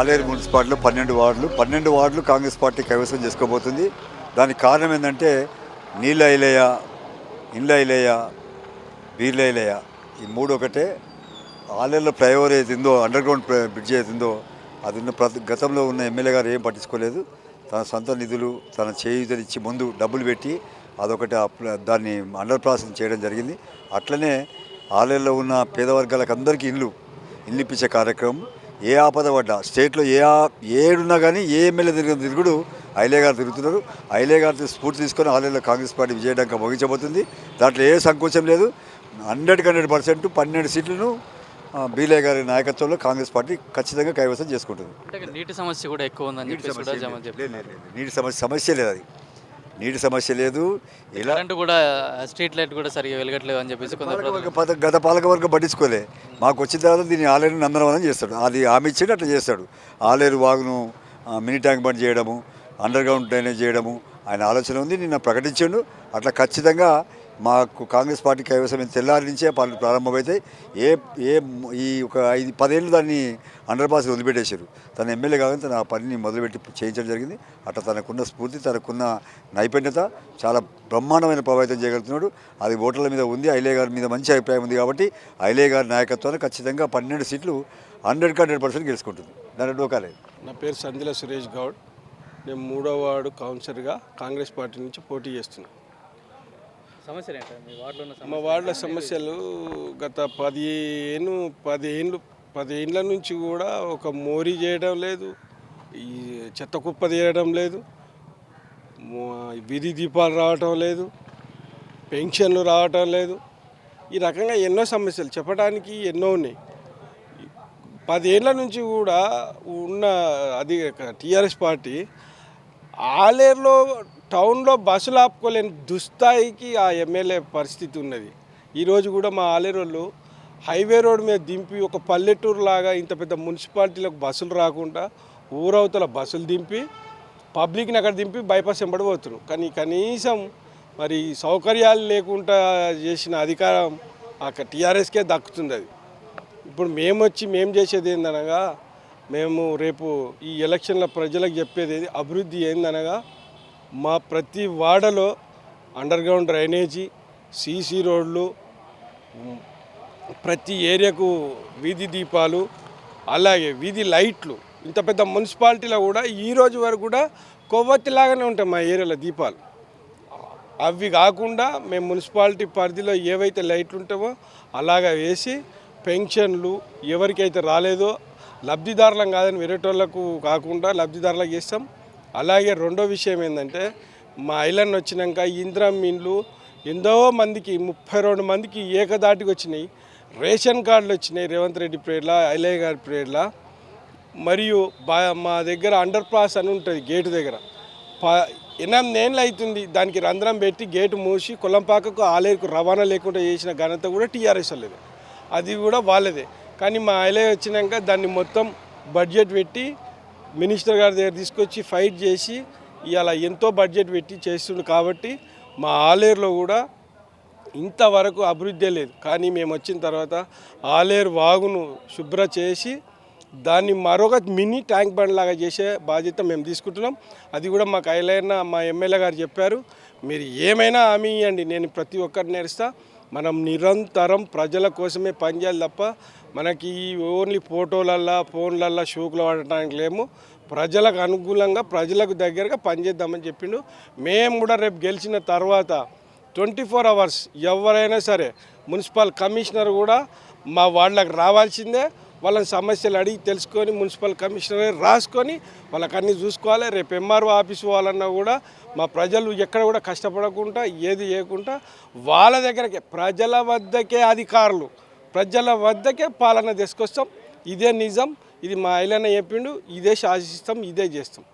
ఆలేరు మున్సిపాలిటీలో 12 వార్డులు కాంగ్రెస్ పార్టీ కైవసం చేసుకోబోతుంది. దానికి కారణం ఏంటంటే నీళ్ళ ఐలయ్య, ఇండ్ల ఐలయ్య, బీర్ల ఐలయ్య ఈ మూడు ఒకటే. ఆలేరులో ఫ్లైఓవర్ ఏదైతుందో, అండర్ గ్రౌండ్ బ్రిడ్జ్ ఏదైతుందో అది ఉన్న గతంలో ఉన్న ఎమ్మెల్యే గారు ఏం పట్టించుకోలేదు. తన సొంత నిధులు తన చేయూతనిచ్చి ముందు డబ్బులు పెట్టి అదొకటి దాన్ని అండర్ ప్రాసెసింగ్ చేయడం జరిగింది. అట్లనే ఆలేరులో ఉన్న పేద వర్గాలకు అందరికీ ఇల్లు ఇప్పించే కార్యక్రమం. ఏ ఆపద పడ్డా స్టేట్లో ఏడున్నా కానీ ఏ ఎమ్మెల్యే తిరుగుడు ఐలయ్య గారు తిరుగుతున్నారు. ఐలయ్య గారితో స్ఫూర్తి తీసుకొని ఆలేరులో కాంగ్రెస్ పార్టీ విజయడంగా ముగించబోతుంది. దాంట్లో ఏ సంకోచం లేదు. 100% 12 సీట్లను బీలయ్య గారి నాయకత్వంలో కాంగ్రెస్ పార్టీ ఖచ్చితంగా కైవసం చేసుకుంటుంది. నీటి సమస్య కూడా ఎక్కువ ఉందని నీటి సమస్య లేదు. అది నీటి సమస్య లేదు. కరెంటు కూడా స్ట్రీట్ లైట్ కూడా సరిగా వెలగట్లేదు అని చెప్పేసి గత పాలకవర్గం పట్టించుకోలే. మాకు వచ్చిన తర్వాత దీన్ని ఆలేరు నందనవనం చేస్తాడు. అది హామీ ఇచ్చి అట్లా చేస్తాడు. ఆలేరు వాగును మినీ ట్యాంక్ బండ్ చేయడము, అండర్ గ్రౌండ్ డ్రైనేజ్ చేయడము ఆయన ఆలోచన ఉంది. నిన్న ప్రకటించాడు. అట్లా ఖచ్చితంగా మాకు కాంగ్రెస్ పార్టీ కైవసం తెల్లారి నుంచే పనులు ప్రారంభమవుతాయి. ఈ ఒక 10 ఏళ్ళు దాన్ని అండర్ పాస్ వదిలిపెట్టేశారు. తన ఎమ్మెల్యే కాగానే తన ఆ పనిని మొదలుపెట్టి చేయించడం జరిగింది. అట్లా తనకున్న స్ఫూర్తి, తనకున్న నైపుణ్యత చాలా బ్రహ్మాండమైన ప్రభావితం చేయగలుగుతున్నాడు. అది ఓటర్ల మీద ఉంది. ఐలయ్య గారి మీద మంచి అభిప్రాయం ఉంది కాబట్టి ఐలయ్య గారి నాయకత్వాన్ని ఖచ్చితంగా 12 సీట్లు 100% గెలుచుకుంటుంది. దాని డోకాలేదు. నా పేరు సందిల సురేష్ గౌడ్. నేను 3వ వార్డు కౌన్సిలర్గా కాంగ్రెస్ పార్టీ నుంచి పోటీ చేస్తున్నాను. మా వార్డుల సమస్యలు గత 10 ఏళ్ళ నుంచి కూడా ఒక మోరీ చేయడం లేదు, ఈ చెత్త కుప్ప తీయడం లేదు, వీధి దీపాలు రావటం లేదు, పెన్షన్లు రావటం లేదు. ఈ రకంగా ఎన్నో సమస్యలు చెప్పడానికి ఎన్నో ఉన్నాయి. 10 ఏళ్ళ నుంచి కూడా ఉన్న అది టీఆర్ఎస్ పార్టీ ఆలేరులో టౌన్లో బస్సులు ఆపుకోలేని దుస్థాయికి ఆ ఎమ్మెల్యే పరిస్థితి ఉన్నది. ఈరోజు కూడా మా ఆలేరులో హైవే రోడ్ మీద దింపి ఒక పల్లెటూరు లాగా ఇంత పెద్ద మున్సిపాలిటీలకు బస్సులు రాకుండా ఊరవతల బస్సులు దింపి పబ్లిక్ని అక్కడ దింపి బైపాస్ వెంబడిపోతున్నారు. కానీ కనీసం మరి సౌకర్యాలు లేకుండా చేసిన అధికారం అక్కడ టీఆర్ఎస్కే దక్కుతుంది. అది ఇప్పుడు మేము చేసేది ఏందనగా, మేము రేపు ఈ ఎలక్షన్ల ప్రజలకు చెప్పేది అభివృద్ధి ఏందనగా, మా ప్రతి వాడలో అండర్ గ్రౌండ్ డ్రైనేజీ, సీసీ రోడ్లు, ప్రతి ఏరియాకు వీధి దీపాలు, అలాగే వీధి లైట్లు. ఇంత పెద్ద మున్సిపాలిటీలో కూడా ఈరోజు వరకు కూడా కొవ్వొత్తిలాగానే ఉంటాయి మా ఏరియాలో దీపాలు. అవి కాకుండా మేము మున్సిపాలిటీ పరిధిలో ఏవైతే లైట్లు ఉంటామో అలాగా వేసి పెన్షన్లు ఎవరికైతే రాలేదో లబ్ధిదారులం కాదని వేరేటోళ్లకు కాకుండా లబ్ధిదారులకు చేస్తాం. అలాగే రెండో విషయం ఏంటంటే, మా ఐలన్ వచ్చినాక ఇందిరం ఇండ్లు ఎంతో మందికి 32 మందికి ఏకదాటికి వచ్చినాయి. రేషన్ కార్డులు వచ్చినాయి రేవంత్ రెడ్డి పీరియడ్లో, ఐలయ్య గారి పీరియడ్లో. మరియు మా దగ్గర అండర్ పాస్ అని ఉంటుంది గేటు దగ్గర. 8 ఏళ్ళు అవుతుంది దానికి రంధ్రం పెట్టి గేటు మూసి కొల్లంపాకకు ఆలేరుకు రవాణా లేకుండా చేసిన ఘనత కూడా టీఆర్ఎస్ వాళ్ళది. అది కూడా వాళ్ళదే. కానీ మా ఐలయ్య వచ్చినాక దాన్ని మొత్తం బడ్జెట్ పెట్టి మినిస్టర్ గారి దగ్గర తీసుకొచ్చి ఫైట్ చేసి ఇలా ఎంతో బడ్జెట్ పెట్టి చేస్తుండు. కాబట్టి మా ఆలేరులో కూడా ఇంతవరకు అభివృద్ధి లేదు. కానీ మేము వచ్చిన తర్వాత ఆలేరు వాగును శుభ్ర చేసి దాన్ని మరొక మినీ ట్యాంక్ బండ్ లాగా చేసే బాధ్యత మేము తీసుకుంటున్నాం. అది కూడా మాకు ఐలైన మా ఎమ్మెల్యే గారు చెప్పారు, మీరు ఏమైనా హామీ ఇవ్వండి, నేను ప్రతి ఒక్కరిని నేర్స్తా. మనం నిరంతరం ప్రజల కోసమే పనిచేయాలి తప్ప మనకి ఓన్లీ ఫోన్లల్లో షోకులు వాడటానికి లేము. ప్రజలకు అనుకూలంగా ప్రజలకు దగ్గరగా పనిచేద్దామని చెప్పిండు. మేము కూడా రేపు గెలిచిన తర్వాత 24 hours ఎవరైనా సరే మున్సిపల్ కమిషనర్ కూడా మా వాళ్ళకి రావాల్సిందే. వాళ్ళని సమస్యలు అడిగి తెలుసుకొని మున్సిపల్ కమిషనర్ రాసుకొని వాళ్ళకి అన్నీ చూసుకోవాలి. రేపు ఎంఆర్ఓ ఆఫీస్ పోవాలన్నా కూడా మా ప్రజలు ఎక్కడ కూడా కష్టపడకుండా ఏది చేయకుండా వాళ్ళ దగ్గరకే ప్రజల వద్దకే అధికారులు, ప్రజల వద్దకే పాలన తీసుకొస్తాం. ఇదే నిజం. ఇది మా ఐలన్న చెప్పిండు. ఇదే శాసిస్తాం, ఇదే చేస్తాం.